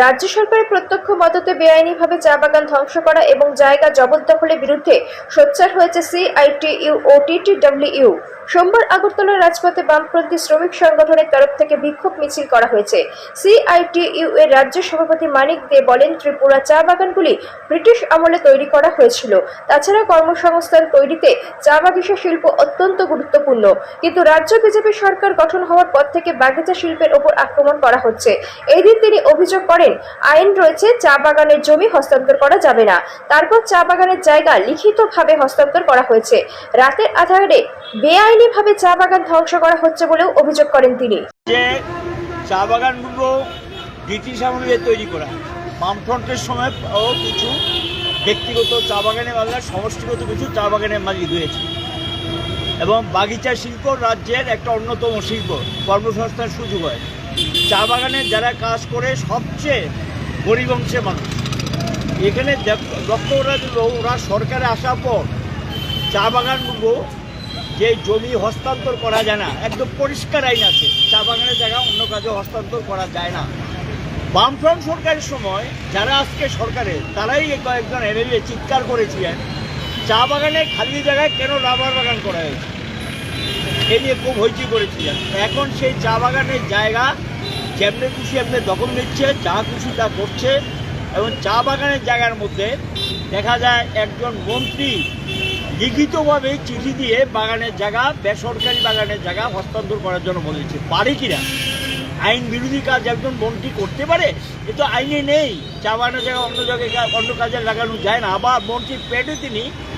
রাজ্য সরকারের প্রত্যক্ষ মদতে বেআইনিভাবে চা বাগান ধ্বংস করা এবং জায়গা জবরদখলের বিরুদ্ধে সোচ্চার হয়েছে সিআইটিইউ ও টিটিডব্লিউইউ। সোমবার আগরতলার রাজপথে বামপন্থী শ্রমিক সংগঠনের তরফ থেকে বিক্ষোভ মিছিল করা হয়েছে। সিআইটিইউ এর রাজ্য সভাপতি মানিক দে বলেন, ত্রিপুরা চা বাগানগুলি ব্রিটিশ আমলে তৈরি করা হয়েছিল। তাছাড়া কর্মসংস্থান তৈরিতে চা বাগিচা শিল্প অত্যন্ত গুরুত্বপূর্ণ, কিন্তু রাজ্য বিজেপি সরকার গঠন হওয়ার পর থেকে বাগিচা শিল্পের ওপর আক্রমণ করা হচ্ছে। এই দিন তিনি অভিযোগ করেন, আইন রয়েছে, চা বাগানের জমি হস্তান্তর করা যাবে না। তারপর চা বাগানের জায়গা লিখিতভাবে হস্তান্তর করা হয়েছে। রাতের আধারে বেআইনিভাবে চা বাগান ধ্বংস করা হচ্ছে বলেও অভিযোগ করেন তিনি। যে চা বাগানগুলো ব্রিটিশ আমলে তৈরি করা, বামফ্রন্টের সময় ও কিছু ব্যক্তিগত চা বাগানের মালিক, সমষ্টিগত কিছু চা বাগানের মালিক হয়েছে এবং বাগিচা শিল্প রাজ্যের একটা অন্যতম শিল্প, কর্মসংস্থান সুযোগ হয়। চা বাগানে যারা কাজ করে সবচেয়ে গরিব অংশের মানুষ। এখানে লক্ষ্য করা গেল, ওরা সরকারে আসার পর চা বাগানগুলো যে জমি হস্তান্তর করা যায় না, একদম পরিষ্কার আইন আছে, চা বাগানের জায়গা অন্য কাজে হস্তান্তর করা যায় না। বামফ্রন্ট সরকারের সময় যারা আজকে সরকারে, তারাই কয়েকজন এমএলএ চিৎকার করেছিলেন চা বাগানে খালি জায়গায় কেন রাবার বাগান করা হয়েছে, এ নিয়ে খুব হইচই করেছিলেন। এখন সেই চা বাগানের জায়গা যেমনি খুশি এমনি দখল নিচ্ছে, যা খুশি তা করছে। এবং চা বাগানের জায়গার মধ্যে দেখা যায় একজন মন্ত্রী লিখিতভাবে চিঠি দিয়ে বাগানের জায়গা, বেসরকারি বাগানের জায়গা হস্তান্তর করার জন্য বলেছে। পারে কিনা? আইন বিরোধী কাজ একজন মন্ত্রী করতে পারে? এ তো আইনে নেই। চা বাগানের জায়গা অন্য জায়গায় অন্য কাজে লাগানো যায় না। আবার মন্ত্রীর পেটে তিনি